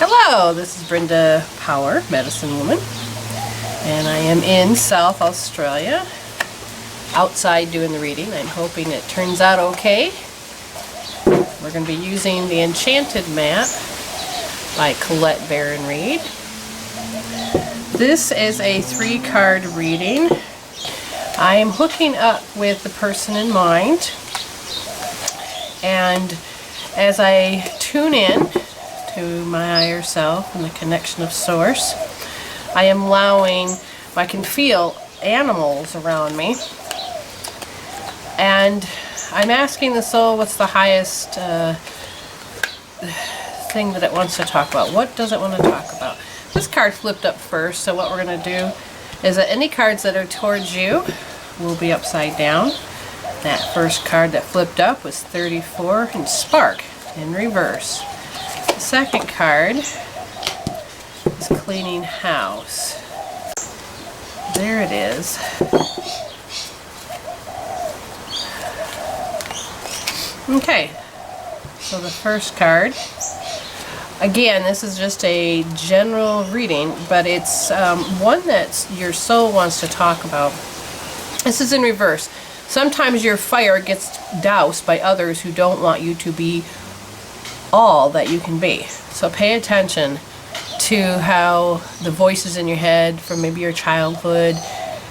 Hello, this is Brenda Power, Medicine Woman, and I am in South Australia, outside doing the reading. I'm hoping it turns out okay. We're going to be using the Enchanted Mat by Colette Baron-Reid. This is a 3-card reading. I am hooking up with the person in mind, and as I tune in to my higher self and the connection of source, I am allowing, I can feel animals around me, and I'm asking the soul what's the highest thing that it wants to talk about. What does it want to talk about? This card flipped up first, so what we're going to do is that any cards that are towards you will be upside down. That first card that flipped up was 34 and Spark in reverse. The second card is Cleaning House. There it is. Okay, so the first card, again, this is just a general reading, but it's one that your soul wants to talk about. This is in reverse. Sometimes your fire gets doused by others who don't want you to be all that you can be. So pay attention to how the voices in your head from maybe your childhood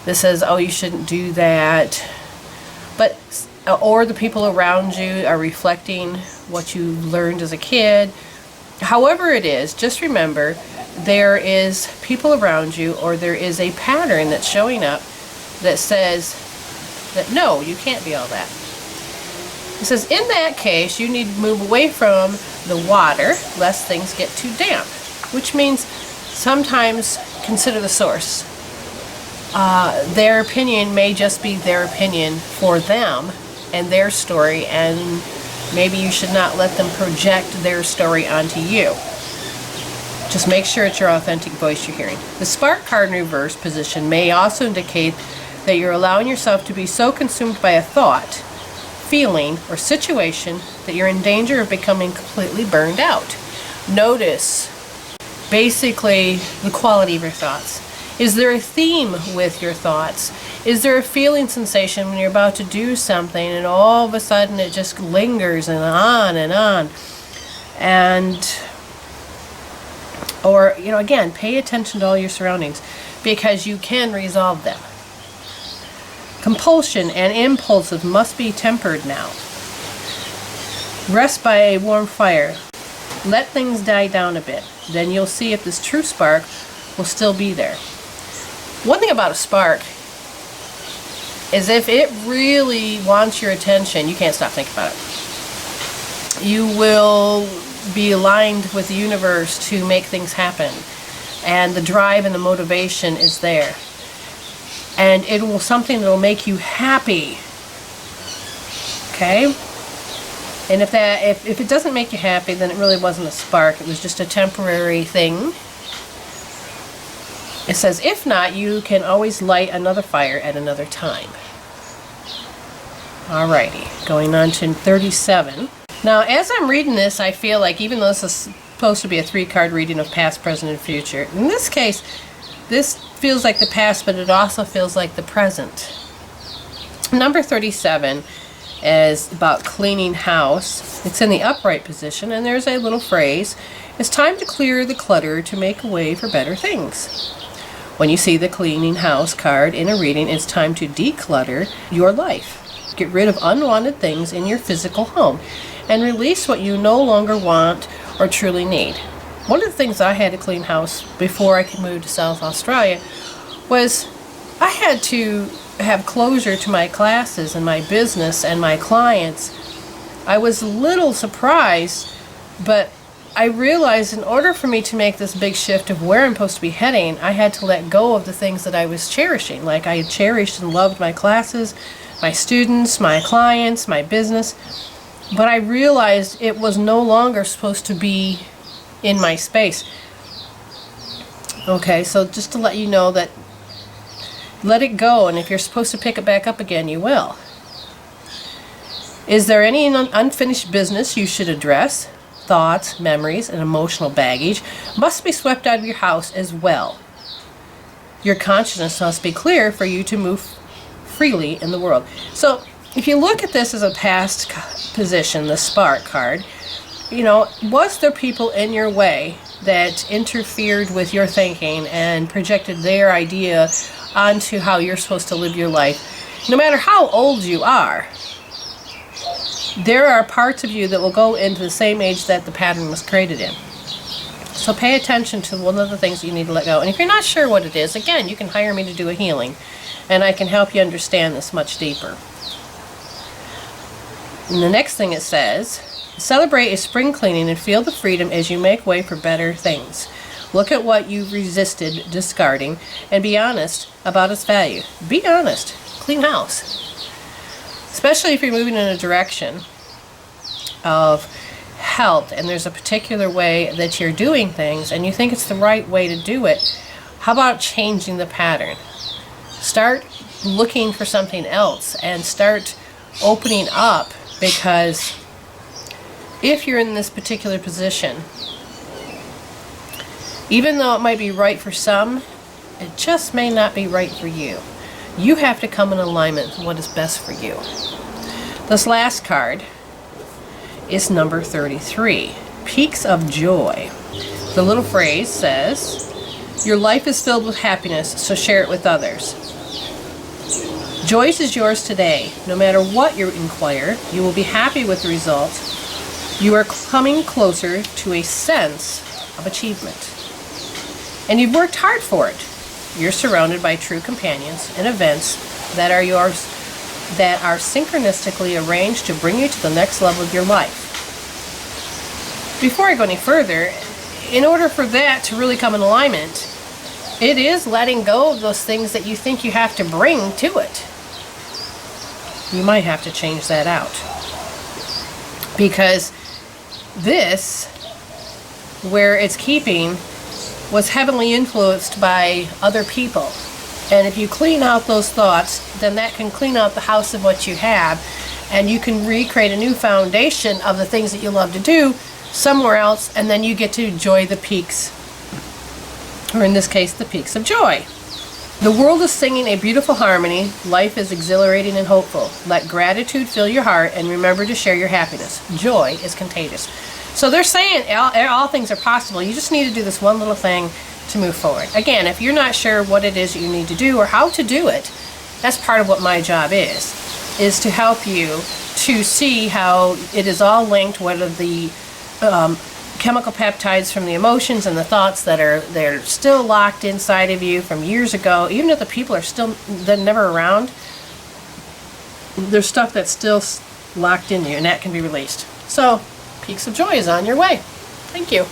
that says, oh, you shouldn't do that, but or the people around you are reflecting what you learned as a kid. However it is, just remember there is people around you, or there is a pattern that's showing up that says that no, you can't be all that. It says, in that case, you need to move away from the water lest things get too damp, which means sometimes consider the source. Their opinion may just be their opinion for them and their story, and maybe you should not let them project their story onto you. Just make sure it's your authentic voice you're hearing. The Spark card in reverse position may also indicate that you're allowing yourself to be so consumed by a thought, feeling, or situation that you're in danger of becoming completely burned out. Notice basically the quality of your thoughts. Is there a theme with your thoughts? Is there a feeling sensation when you're about to do something and all of a sudden it just lingers and on and on? And, or, you know, again, pay attention to all your surroundings because you can resolve them. Compulsion and impulsive must be tempered now. Rest by a warm fire. Let things die down a bit. Then you'll see if this true spark will still be there. One thing about a spark is if it really wants your attention, you can't stop thinking about it. You will be aligned with the universe to make things happen. And the drive and the motivation is there. And it will something that will make you happy. Okay? And if it doesn't make you happy, then it really wasn't a spark. It was just a temporary thing. It says, if not, you can always light another fire at another time. Alrighty, going on to 37. Now, as I'm reading this, I feel like even though this is supposed to be a 3-card reading of past, present, and future, in this case, this feels like the past, but it also feels like the present. Number 37 is about cleaning house. It's in the upright position, and there's a little phrase. It's time to clear the clutter to make a way for better things. When you see the cleaning house card in a reading, it's time to declutter your life. Get rid of unwanted things in your physical home and release what you no longer want or truly need. One of the things I had to clean house before I could move to South Australia was I had to have closure to my classes and my business and my clients. I was a little surprised, but I realized in order for me to make this big shift of where I'm supposed to be heading, I had to let go of the things that I was cherishing. Like I cherished and loved my classes, my students, my clients, my business. But I realized it was no longer supposed to be in my space. Okay, so just to let you know that let it go, and if you're supposed to pick it back up again, you will. Is there any unfinished business you should address? thoughts, memories, and emotional baggage must be swept out of your house as well. Your consciousness must be clear for you to move freely in the world. So if you look at this as a past position, the spark card, was there people in your way that interfered with your thinking and projected their idea onto how you're supposed to live your life? No matter how old you are, there are parts of you that will go into the same age that the pattern was created in. So pay attention to one of the things that you need to let go. And if you're not sure what it is, again, you can hire me to do a healing, and I can help you understand this much deeper. And the next thing it says, celebrate a spring cleaning and feel the freedom as you make way for better things. Look at what you've resisted discarding and be honest about its value. Be honest. Clean house. Especially if you're moving in a direction of health and there's a particular way that you're doing things and you think it's the right way to do it, how about changing the pattern? Start looking for something else and start opening up, because if you're in this particular position, even though it might be right for some, it just may not be right for you. You have to come in alignment with what is best for you. This last card is number 33, Peaks of Joy. The little phrase says, your life is filled with happiness, so share it with others. Joy is yours today. No matter what you inquire, you will be happy with the results. You are coming closer to a sense of achievement. And you've worked hard for it. You're surrounded by true companions and events that are yours, that are synchronistically arranged to bring you to the next level of your life. Before I go any further, in order for that to really come in alignment, it is letting go of those things that you think you have to bring to it. You might have to change that out. Because this, where it's keeping, was heavily influenced by other people. And if you clean out those thoughts, then that can clean out the house of what you have, and you can recreate a new foundation of the things that you love to do somewhere else, and then you get to enjoy the peaks, or in this case, the peaks of joy. The world is singing a beautiful harmony. Life is exhilarating and hopeful. Let gratitude fill your heart, and remember to share your happiness. Joy is contagious. So they're saying all things are possible. You just need to do this one little thing to move forward. Again, if you're not sure what it is you need to do or how to do it, that's part of what my job is to help you to see how it is all linked, what are the chemical peptides from the emotions and the thoughts they're still locked inside of you from years ago. Even if the people are still, they're never around, there's stuff that's still locked in you, and that can be released. So, Peaks of Joy is on your way. Thank you.